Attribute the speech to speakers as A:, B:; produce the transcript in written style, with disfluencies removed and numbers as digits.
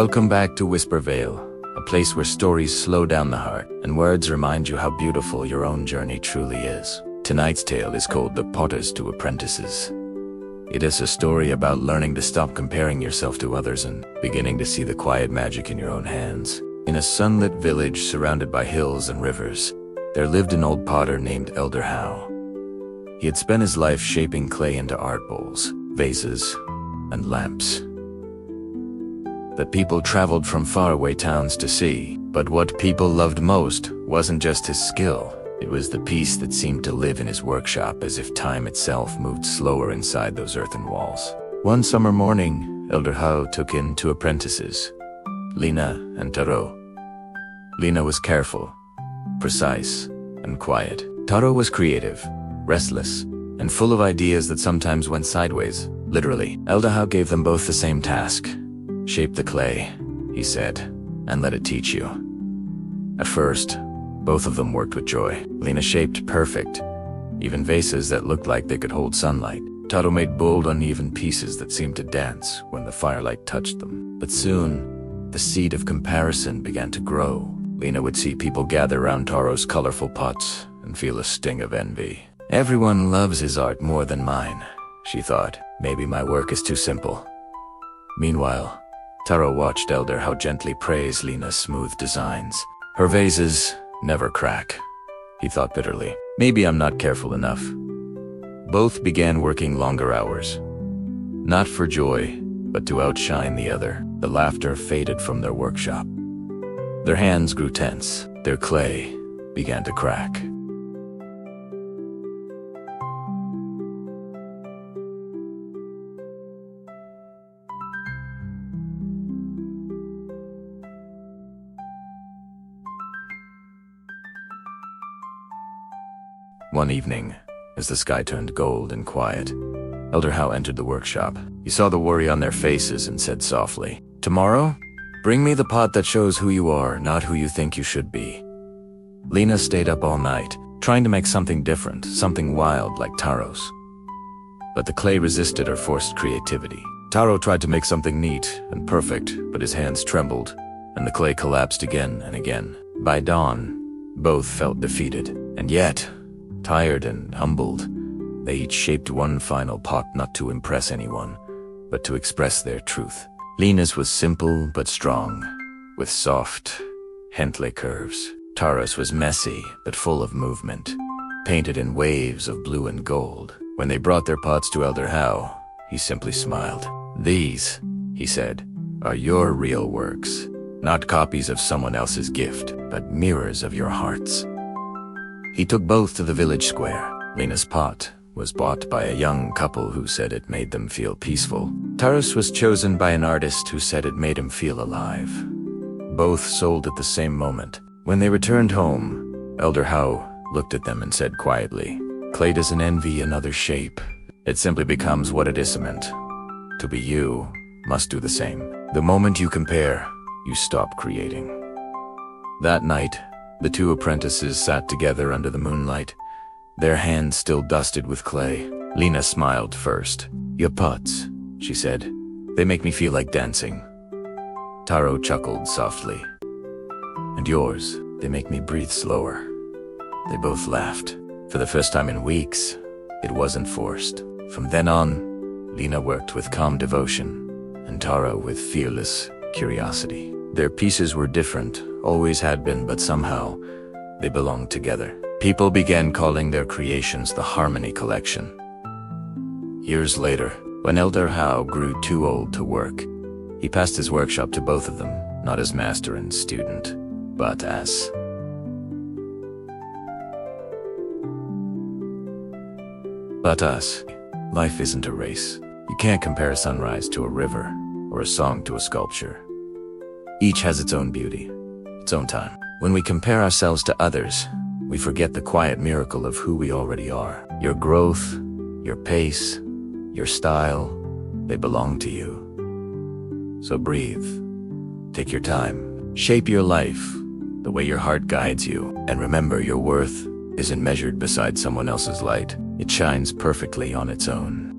A: Welcome back to WhisperVale, a place where stories slow down the heart and words remind you how beautiful your own journey truly is. Tonight's tale is called The Potters to Apprentices. It is a story about learning to stop comparing yourself to others and beginning to see the quiet magic in your own hands. In a sunlit village surrounded by hills and rivers, there lived an old potter named Elder Howe. He had spent his life shaping clay into art bowls, vases, and lamps that people traveled from faraway towns to see. But what people loved most wasn't just his skill. It was the peace that seemed to live in his workshop, as if time itself moved slower inside those earthen walls. One summer morning, Elder Howe took in two apprentices, Lena and Taro. Lena was careful, precise, and quiet. Taro was creative, restless, and full of ideas that sometimes went sideways, literally. Elder Howe gave them both the same task. Shape the clay, he said, and let it teach you. At first, both of them worked with joy. Lena shaped perfect, even vases that looked like they could hold sunlight. Taro made bold, uneven pieces that seemed to dance when the firelight touched them. But soon, the seed of comparison began to grow. Lena would see people gather around Taro's colorful pots and feel a sting of envy. Everyone loves his art more than mine, she thought. Maybe my work is too simple. Meanwhile, Taro watched Elder Howe gently praise Lena's smooth designs. Her vases never crack, he thought bitterly. Maybe I'm not careful enough. Both began working longer hours, not for joy, but to outshine the other. The laughter faded from their workshop. Their hands grew tense. Their clay began to crack. One evening, as the sky turned gold and quiet, Elder Howe entered the workshop. He saw the worry on their faces and said softly, "Tomorrow, bring me the pot that shows who you are, not who you think you should be." Lena stayed up all night, trying to make something different, something wild like Taro's. But the clay resisted her forced creativity. Taro tried to make something neat and perfect, but his hands trembled, and the clay collapsed again and again. By dawn, both felt defeated, and yet, tired and humbled, they each shaped one final pot, not to impress anyone, but to express their truth. Lena's was simple but strong, with soft, gently curves. Taro's was messy but full of movement, painted in waves of blue and gold. When they brought their pots to Elder Howe, he simply smiled. "These," he said, "are your real works, not copies of someone else's gift, but mirrors of your hearts." He took both to the village square. Lena's pot was bought by a young couple who said it made them feel peaceful. Taro's was chosen by an artist who said it made him feel alive. Both sold at the same moment. When they returned home, Elder Howe looked at them and said quietly, "Clay doesn't envy another shape. It simply becomes what it is meant. To be you must do the same. The moment you compare, you stop creating." That night, the two apprentices sat together under the moonlight, their hands still dusted with clay. Lena smiled first. "Your pots," she said. "They make me feel like dancing." Taro chuckled softly. "And yours, they make me breathe slower." They both laughed. For the first time in weeks, it wasn't forced. From then on, Lena worked with calm devotion, and Taro with fearless curiosity. Their pieces were different, always had been, but somehow they belonged together. People began calling their creations the Harmony Collection. Years later, when Elder Howe grew too old to work, he passed his workshop to both of them, not as master and student, but as us. Life isn't a race. You can't compare a sunrise to a river or a song to a sculpture. Each has its own beauty, its own time. When we compare ourselves to others, we forget the quiet miracle of who we already are. Your growth, your pace, your style, they belong to you. So breathe, take your time, shape your life the way your heart guides you, and remember your worth isn't measured beside someone else's light. It shines perfectly on its own.